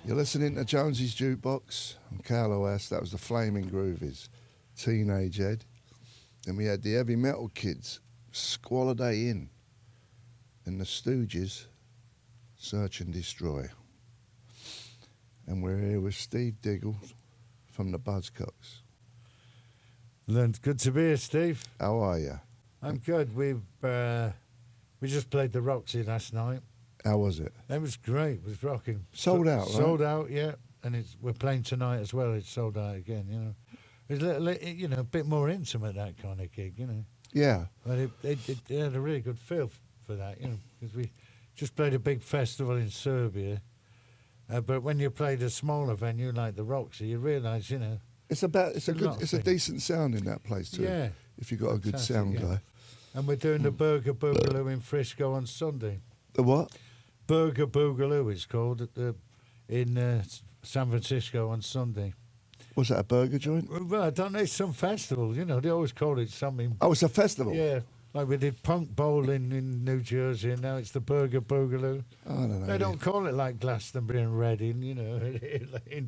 You're listening to Jonesy's Jukebox on KLOS. That was the Flaming Groovies, Teenage Ed. Then we had the Heavy Metal Kids, Squalor Day Inn, and the Stooges, Search and Destroy. And we're here with Steve Diggle from the Buzzcocks. Good to be here, Steve. How are you? I'm good. We just played the Roxy last night. How was it? It was great. It was rocking. Sold out, right? Sold out, yeah. And we're playing tonight as well. It's sold out again, you know. It's a bit more intimate, that kind of gig, you know. Yeah. But it had a really good feel for that, you know, because we just played a big festival in Serbia. But when you played a smaller venue like the Roxy, you realise, you know, it's a decent sound in that place too. Yeah. If you've got a good sound guy. And we're doing the Burger Boogaloo in Frisco on Sunday. The what? Burger Boogaloo it's called in San Francisco on Sunday. Was that a burger joint? Well, I don't know, it's some festival, you know, they always call it something. Oh, it's a festival? Yeah, like we did Punk Bowling in New Jersey and now it's the Burger Boogaloo. I don't know. They don't call it like Glastonbury and Reading, you know,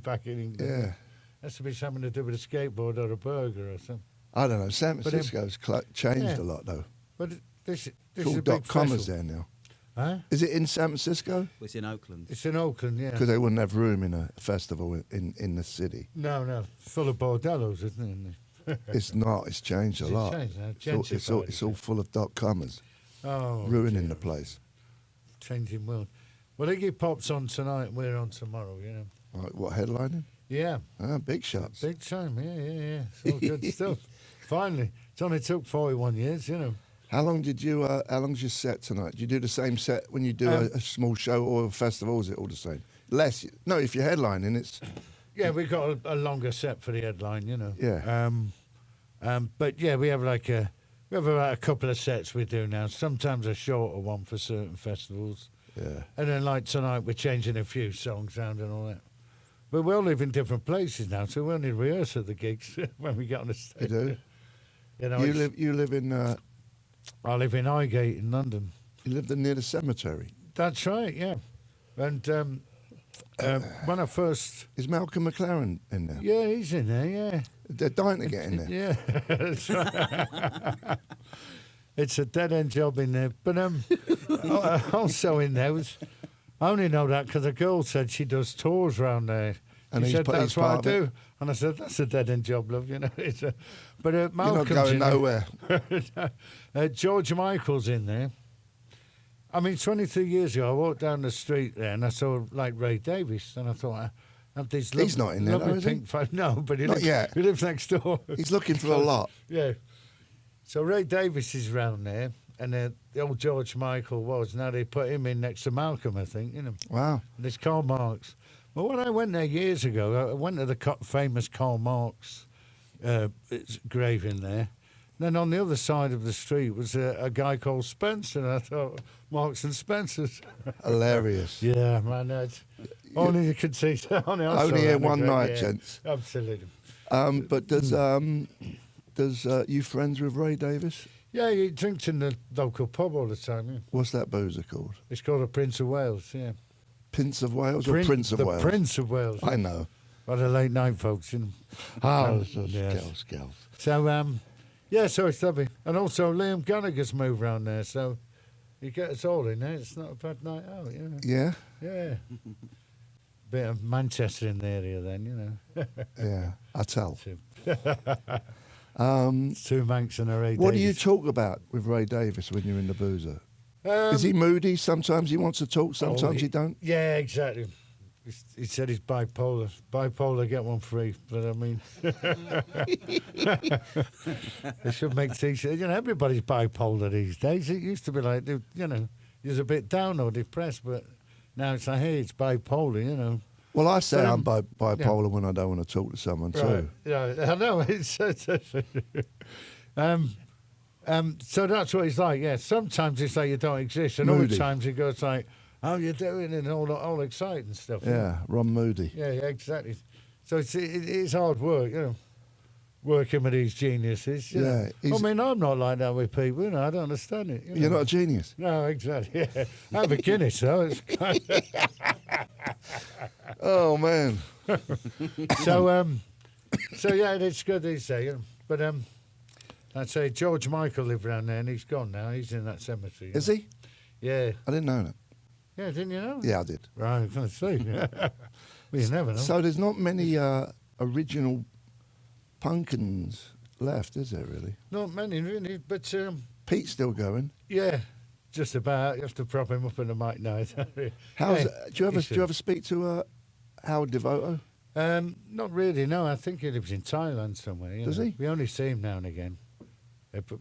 back in England. Yeah. Has to be something to do with a skateboard or a burger or something. I don't know. San Francisco's changed a lot though. But this It's is all a big .comers festival. there now. Huh? Is it in San Francisco? It's in Oakland. It's in Oakland, yeah. Because they wouldn't have room in a festival in the city. No, full of bordellos, isn't it? It's not. It's changed a lot. Changed now? It's all full of .comers, Oh, ruining dear. the place. Changing world. Well, Iggy Pop's on tonight and we're on tomorrow, you know. Like, what, headlining? Yeah. Big shots. Big time, yeah. It's all good stuff. Finally. It's only took 41 years, you know. How long's your set tonight? Do you do the same set when you do a small show or a festival? Is it all the same? Less? No, if you're headlining, it's... Yeah, we've got a longer set for the headline, you know. Yeah. But yeah, we have about a couple of sets we do now. Sometimes a shorter one for certain festivals. Yeah. And then like tonight, we're changing a few songs around and all that. But we all live in different places now, so we only rehearse at the gigs when we get on the stage. You do? You know, You live in... I live in Highgate in London. You live near the cemetery. That's right, yeah. And when I first... Is Malcolm McLaren in there? Yeah, he's in there, yeah. They're dying to get in there. Yeah, that's right. It's a dead-end job in there. But also in there was... I only know that because a girl said she does tours around there. And she said, that's what I do. It. And I said, that's a dead-end job, love, you know. But Malcolm's You're not going nowhere. George Michael's in there. I mean, 23 years ago, I walked down the street there and I saw, like, Ray Davies. And I thought, I have these He's not in there, though, is he? No, but he Not yet. He lives next door. He's looking for a lot. Yeah. So Ray Davies is round there. And the old George Michael was. Now they put him in next to Malcolm, I think, you know. Wow. And it's Karl Marx. Well, when I went there years ago, I went to the famous Karl Marx grave in there. Then on the other side of the street was a guy called Spencer. And I thought, Marks and Spencer's. Hilarious. Yeah, man. Only you could see. Only here one night, yeah, gents. Absolutely. But does you friends with Ray Davies? Yeah, he drinks in the local pub all the time. Yeah. What's that boozer called? It's called a Prince of Wales, yeah. Prince of Wales or Prince of Wales? The Prince of Wales. I know. By the late night folks, you know. Oh, yes. girls. So, yeah, so it's lovely. And also Liam Gallagher's moved around there, so you get us all in there. It's not a bad night out, you know. Yeah? Yeah. Bit of Manchester in the area then, you know. Yeah, I tell. Two Manx and a Ray What do you Davies. talk about with Ray Davies when you're in the boozer? Is he moody? Sometimes he wants to talk, sometimes he don't? Yeah, exactly. He said he's bipolar. Bipolar, get one free. But I mean, they should make t-shirts. You know, everybody's bipolar these days. It used to be like, you know, he was a bit down or depressed, but now it's like, hey, it's bipolar, you know. Well, I say But, I'm bipolar when I don't want to talk to someone too. Yeah, I know. So that's what it's like, yeah. Sometimes it's like you don't exist, and other Moody. times it goes like, how you doing, and all exciting stuff. Yeah, Ron Moody. Yeah, exactly. So it's hard work, you know, working with these geniuses. You know. I mean, I'm not like that with people, you know, I don't understand it. You're not a genius. No, exactly, yeah. I have a Guinness, though. It's kind of Oh man. So yeah, it's good these days. But I'd say George Michael lived around there, and he's gone now. He's in that cemetery. Is he? Yeah. I didn't know that. Yeah, didn't you know? Yeah, I did. Right, I was going to say. Well, you never know. So there's not many original pumpkins left, is there really? Not many, really, but Pete's still going. yeah, just about. You have to prop him up in the mic night. How's Yeah, do you he ever speak to Howard Devoto? Not really, no. I think he lives in Thailand somewhere. You Does know. he? We only see him now and again.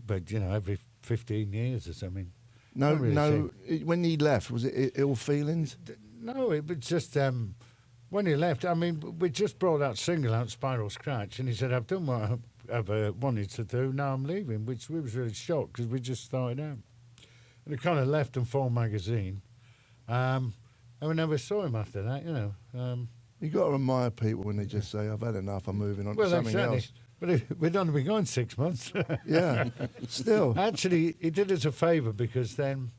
But you know, every 15 years or something. No, Not really no. When he left, was it ill feelings? No, it was just when he left. I mean, we just brought that single out, Spiral Scratch, and he said, "I've done what I've wanted to do. Now I'm leaving," which we was really shocked because we just started out. And he kind of left and formed magazine, and we never saw him after that. You know. You got to admire people when they just say, "I've had enough. I'm moving on to Well, something exactly. else." But we'd only been going 6 months. Yeah, still. Actually, he did us a favour because then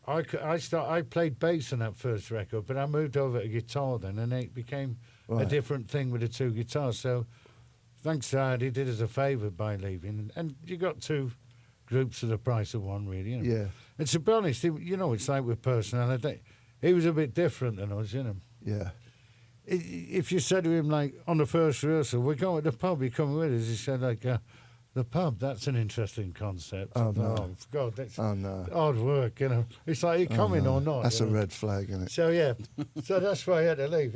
I played bass on that first record, but I moved over to guitar then, and it became a Right. different thing with the two guitars. So thanks to that, he did us a favour by leaving, and you got two groups for the price of one, really. You know? Yeah, And to be honest, you know, it's like with personality. He was a bit different than us, you know. yeah. If you said to him, like, on the first rehearsal, we're going to the pub, you coming with us? He said, like, the pub, that's an interesting concept. Oh, no. Oh, God, that's Oh no. hard work, you know. It's like, you coming no. or not? That's you a know? red flag, isn't it? So, yeah. So that's why I had to leave.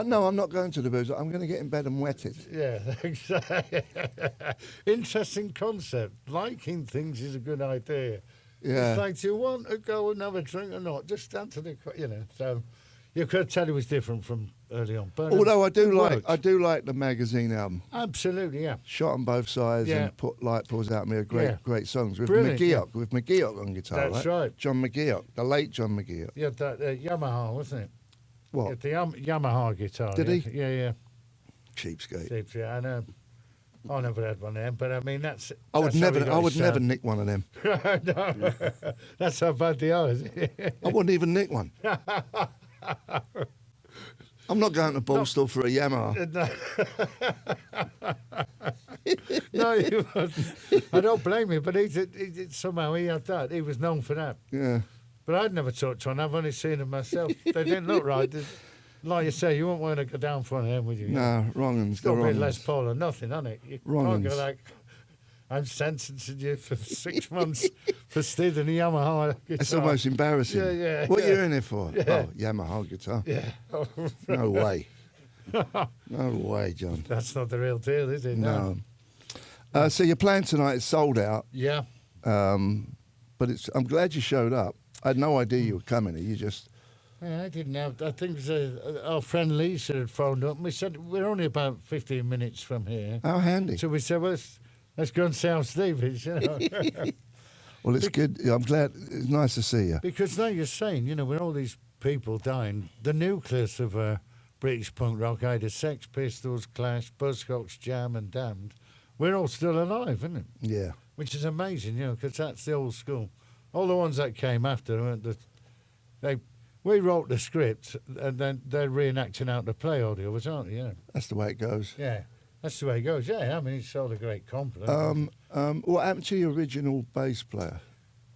No, I'm not going to the booze. I'm going to get in bed and wet it. Yeah, exactly. Interesting concept. Liking things is a good idea. Yeah. It's like, do you want to go and have a drink or not? Just stand to the, you know. So you could tell it was different from early on. But Although I do it worked. like the magazine album. Absolutely, yeah. Shot on Both Sides Yeah. and Put Light Pours Out Me are Yeah. great songs with Brilliant, McGeoch, with McGeoch on guitar. That's right. John McGeoch, the late John McGeoch. You had that Yamaha, wasn't it? You What? had the Yamaha guitar. Did yeah? he? Yeah, Cheapskate. yeah. Yeah, I know. I never had one of them, but I mean that's. I would that's how he never. got I his would never sound. nick one of them. No, that's how bad they are. I wouldn't even nick one. I'm not going to Ballstall for a Yamaha. No, you wouldn't. I don't blame you, but somehow he had that. He was known for that. Yeah. But I'd never touched one. I've only seen them myself. They didn't look right. Like you say, you wouldn't want to go down for one of them, would you? No, wrong uns. It's got They're a bit wrong Les uns. Paul or nothing, on it. You Wrong can't go uns. like, I'm sentencing you for 6 months for stealing a Yamaha guitar. It's almost embarrassing. Yeah, yeah, What yeah. are you in here for? Yeah. Oh, Yamaha guitar. Yeah. No way. No way, John. That's not the real deal, is it? No. So your plan tonight is sold out, Yeah. but I'm glad you showed up. I had no idea you were coming. You just Yeah, I didn't have. I think it was, our friend Lisa had phoned up and we said, we're only about 15 minutes from here. how handy. So we said, well, let's go and see how Steve is, you know. Well, it's good. I'm glad. It's nice to see you. Because now you're saying, you know, with all these people dying, the nucleus of British punk rock, either Sex Pistols, Clash, Buzzcocks, Jam and Damned, we're all still alive, isn't it? Yeah. Which is amazing, you know, because that's the old school. All the ones that came after, weren't we wrote the script and then they're reenacting out the play audio, aren't they? Yeah. That's the way it goes. Yeah, that's the way it goes. Yeah, I mean, it's all a great compliment. What happened to your original bass player?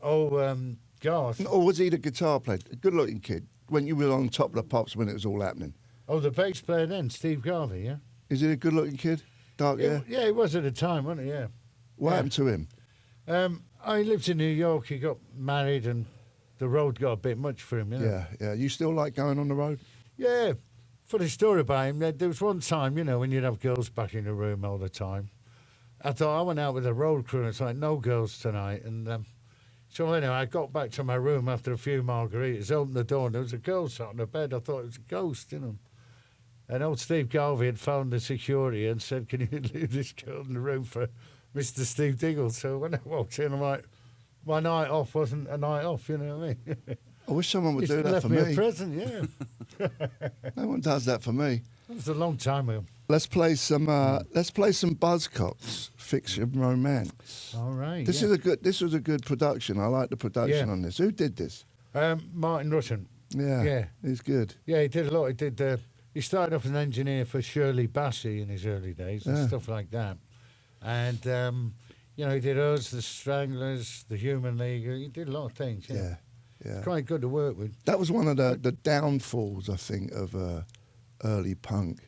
Garth. Or was he the guitar player? A good-looking kid. When you were on Top of the Pops when it was all happening. Oh, the bass player then, Steve Garvey, yeah? Is he a good-looking kid? Dark hair? Yeah, he was at the time, wasn't he? Yeah. What Yeah. happened to him? I lived in New York. He got married, and the road got a bit much for him. You know? Yeah, yeah. You still like going on the road? Yeah. Funny story about him. There was one time, you know, when you'd have girls back in the room all the time. I thought I went out with a road crew, and it's like no girls tonight. And so anyway, I got back to my room after a few margaritas, opened the door, and there was a girl sat on the bed. I thought it was a ghost, you know. And old Steve Garvey had phoned the security and said, "Can you leave this girl in the room for Mr. Steve Diggle?" So when I walked in, I'm like, my night off wasn't a night off, you know what I mean? I wish someone would He's do that left for me a me. present, yeah. No one does that for me. That was a long time ago. Let's play some Buzzcocks, Fiction Romance. All right. This was a good production. I like the production Yeah. on this. Who did this? Martin Russian. Yeah, Yeah. he's good. Yeah, he did a lot. He did. He started off as an engineer for Shirley Bassey in his early days and Yeah. stuff like that. And he did us, the Stranglers, the Human League. He did a lot of things. Yeah, Yeah. quite good to work with. That was one of the downfalls, I think, of early punk.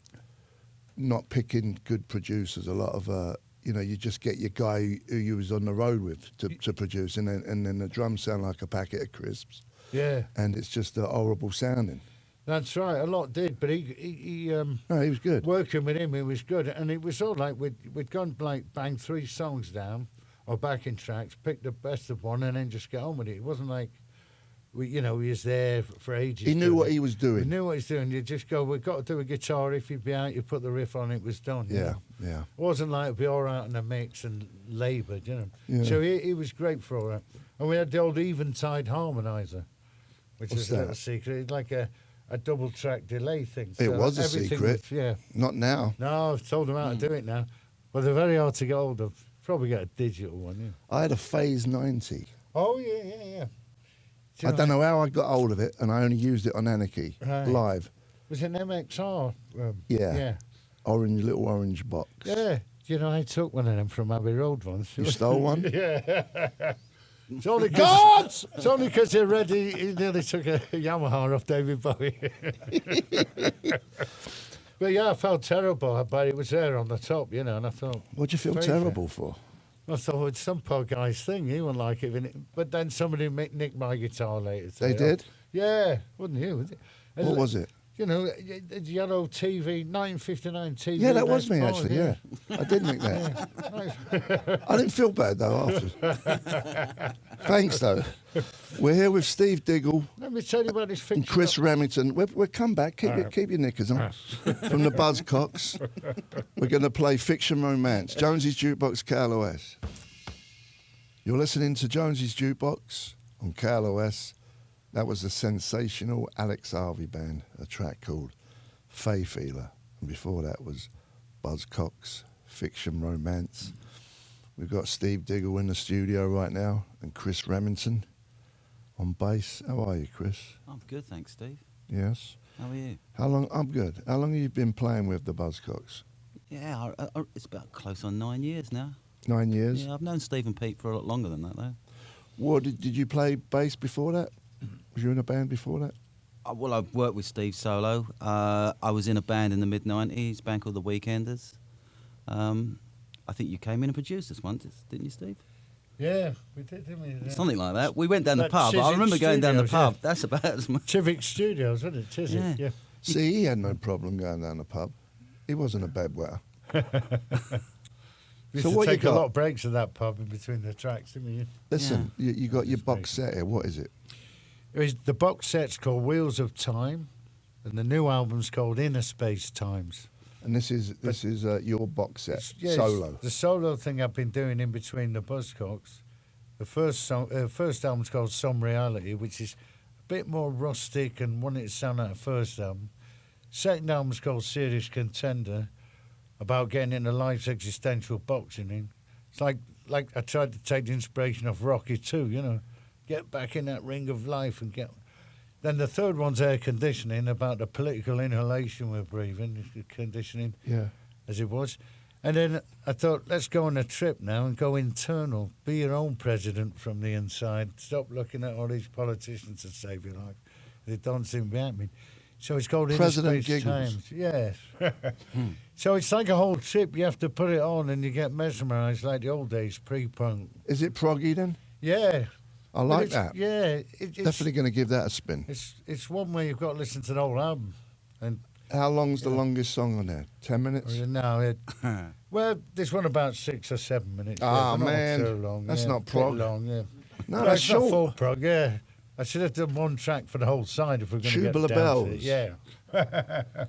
Not picking good producers. A lot of you just get your guy who you was on the road with to produce, and then the drums sound like a packet of crisps, Yeah, and it's just horrible sounding. that's right. A lot did, but he No, he was good. working with him, it was good. And it was all like we'd gone like bang 3 songs down or backing tracks, pick the best of one, and then just get on with it. It wasn't like he was there for ages. He knew doing what it. he was He doing. knew what he's doing. You just go, we've got to do a guitar riff. You'd be out, you put the riff on, it was done. you Yeah, know. yeah. It wasn't like it'd be all right in the mix and laboured, Yeah. So he was great for all that. And we had the old Eventide harmonizer, which What's was a little that? secret. It's like a double track delay thing. It was a everything secret. was- yeah. Not now. No, I've told them how to do it now. But they're very hard to get hold of. Probably get a digital one, yeah. I had a Phase 90. Oh, yeah. Do you I don't know how I got hold of it, and I only used it on Anarchy Right. live. Was it an MXR? Yeah. Yeah. Little orange box. Yeah. Do you know, I took one of them from Abbey Road once. You stole one? Yeah. It's only because he nearly took a Yamaha off David Bowie. But yeah, I felt terrible, but it was there on the top, and I thought... What'd you feel Very terrible for? I thought it's some poor guy's thing. He wouldn't like it. But then somebody nicked my guitar later. They did? Yeah, wouldn't you? Was it? What was it? The yellow TV, 1959 TV. Yeah, that was Les me, Paul, actually, yeah. I did nick that. I didn't feel bad, though, after. Thanks, though. We're here with Steve Diggle Let me tell you about this fiction. and Chris Remington. We'll come back. Keep your knickers on. From the Buzzcocks. We're going to play Fiction Romance. Jonesy's Jukebox, KLOS. You're listening to Jonesy's Jukebox on KLOS. That was the sensational Alex Harvey band, a track called Fay Feeler. And before that was Buzzcocks, Fiction Romance. We've got Steve Diggle in the studio right now and Chris Remington on bass. How are you, Chris? I'm good, thanks, Steve. Yes. How are you? How long? I'm good. How long have you been playing with the Buzzcocks? Yeah, it's about close on 9 years now. 9 years? Yeah, I've known Steve and Pete for a lot longer than that, though. What, did you play bass before that? Was you in a band before that? Well, I've worked with Steve solo. I was in a band in the mid-90s, a band called The Weekenders. I think you came in and produced us once, didn't you, Steve? Yeah, we did, didn't we? Yeah. Something like that. We went down the Like pub. I Chiswick remember going down the Studios, pub. That's about as much. Civic Studios, wasn't it? Chiswick, Yeah. yeah. See, he had no problem going down the pub. He wasn't a bedwetter. We used So to what you take a got? lot of breaks at that pub in between the tracks, didn't we? Listen, you got your That's box great. set here. What is it? The box set's called Wheels of Time, and the new album's called Inner Space Times. And this is your box set, It's solo. the solo thing I've been doing in between the Buzzcocks. The first album's called Some Reality, which is a bit more rustic and wanted to sound like the first album. Second album's called Serious Contender, about getting into life's existential boxing ring. It's like I tried to take the inspiration off Rocky too, get back in that ring of life and get. Then the third one's Air Conditioning, about the political inhalation we're breathing, conditioning Yeah. as it was. And then I thought, let's go on a trip now and go internal. Be your own president from the inside. Stop looking at all these politicians to save your life. They don't seem to be happening. So it's called President Inner Space Giggles. Times. Yes. So it's like a whole trip. You have to put it on and you get mesmerised like the old days, pre-punk. Is it proggy then? Yeah. I But like it's- that. Yeah. Definitely going to give that a spin. It's one where you've got to listen to the whole album. And How long's the longest song on there? 10 minutes? now well, this one about 6 or 7 minutes. Ah, but not man. too long. That's yeah. not Bit prog. long, yeah. No, Well, that's it's not short. full prog, yeah. I should have done one track for the whole side if we're going to get Tubular down to it. Bells. Yeah. Do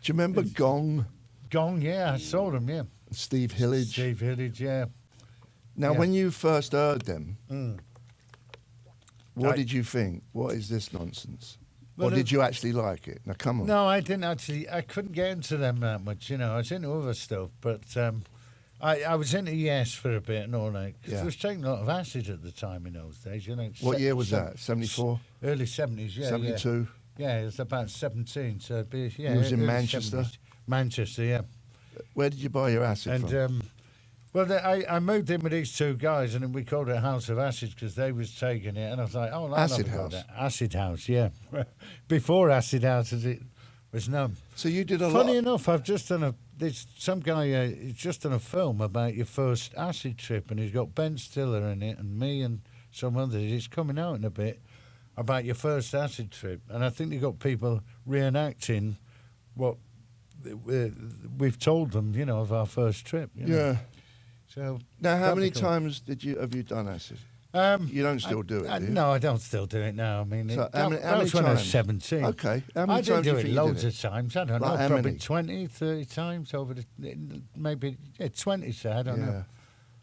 you remember Gong? Gone, yeah, I saw them, yeah. Steve Hillage? Steve Hillage, yeah. Now, yeah. when you first heard them, what I- did you think? What is this nonsense? Well, or did you actually like it? Now, come on. No, I didn't actually. I couldn't get into them that much, I was into other stuff, but I was into Yes for a bit and all that. 'Cause Yeah. I was taking a lot of acid at the time in those days, you know. What year was that? 74? Early 70s, yeah. 72? Yeah, it was about 17, so it'd be, yeah. You was in early Manchester? 70s. Manchester, yeah. Where did you buy your acid And, from? I moved in with these two guys, and we called it House of Acid because they was taking it, and I was like, oh, I'll Acid have a go House? at that. Acid House, yeah. Before Acid House, as it was known. So you did a lot. Funny enough, I've just done there's some guy, he's just done a film about your first acid trip, and he's got Ben Stiller in it, and me and some others. It's coming out in a bit about your first acid trip, and I think they got people reenacting what we've told them, you know, of our first trip. You know? Yeah. So Now, how that'd many be cool. times have you done acid? You don't still do it, do you? No, I don't still do it now. I mean, So how many that was when I was times? 17. Okay. How many I times didn't do you do it think you did loads of times. I don't Like know, how probably many? 20, 30 times over the, maybe 20, so I don't Yeah. know.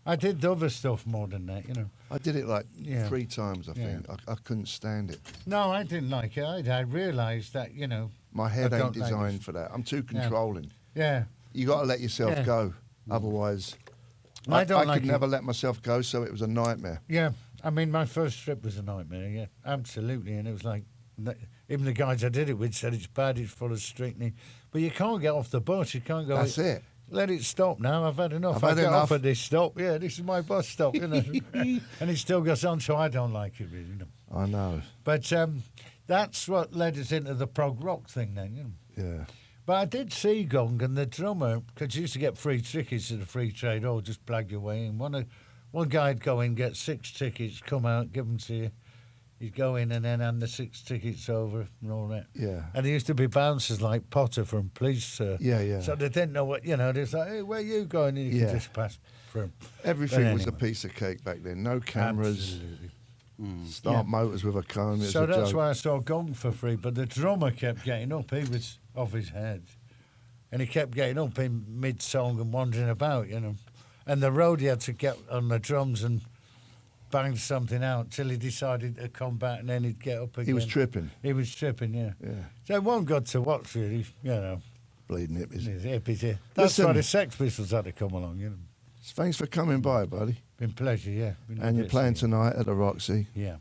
I did other stuff more than that, you know. I did it like Yeah. 3 times, I Yeah. think. I couldn't stand it. No, I didn't like it either. I realised that, you know, My head I ain't don't like designed this. for that. I'm too controlling. yeah. You got to let yourself Yeah. go. Otherwise, I don't I like could it. never let myself go, so it was a nightmare. Yeah, I mean, my first trip was a nightmare, yeah, absolutely. And it was like, even the guys I did it with said it's bad, it's full of strychnine. But you can't get off the bus, you can't go, That's it. let it stop now, I've had enough. I've I had get enough. off at this stop, yeah, this is my bus stop, you know. And it still goes on, so I don't like it really, you know. I know. But that's what led us into the prog rock thing then, you know. Yeah. But I did see Gong and the drummer, because you used to get free tickets to the free trade hall, just plug your way in. One guy'd go in, get 6 tickets, come out, give them to you. He'd go in and then hand the 6 tickets over and all that. Yeah. And there used to be bouncers like Potter from Police. Yeah. So they didn't know what, you know, they was like, hey, where you going? And you Yeah. could just pass through. Everything But was a anyway. piece of cake back then. No cameras. Absolutely. Start motors with a cone. It was So a that's joke. why I saw Gong for free. But the drummer kept getting up. He was off his head. And he kept getting up in mid-song and wandering about, you know. And the roadie had to get on the drums and bang something out till he decided to come back, and then he'd get up again. He was tripping. He was tripping, yeah. Yeah. So it wasn't good to watch, really, you know. Bleeding hippies. His hippies, yeah. That's Listen. why the Sex Pistols had to come along, you know. Thanks for coming by, buddy. Been pleasure, yeah. Been And you're good to playing see you. tonight at the Roxy. Yeah.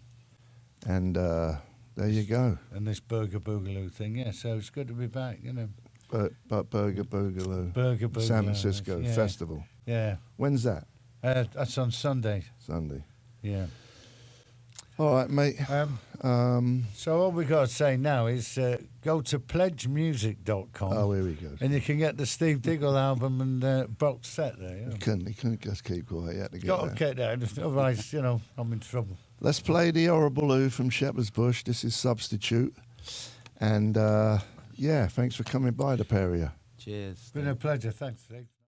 And there you go. And this Burger Boogaloo thing, yeah. So it's good to be back, you know. But Burger Boogaloo. Burger Boogaloo. San Francisco yeah. Festival. Yeah. When's that? That's on Sunday. Sunday. Yeah. All right, mate. So all we got to say now is go to pledgemusic.com. Oh, here we go. And you can get the Steve Diggle album and box set there. You know. He couldn't just keep quiet. He had to get Got to that. get that, otherwise, you know, I'm in trouble. Let's play the Horrible Lou from Shepherd's Bush. This is Substitute. And, yeah, thanks for coming by, the pair of you. Cheers. Been a pleasure. Thanks, Steve.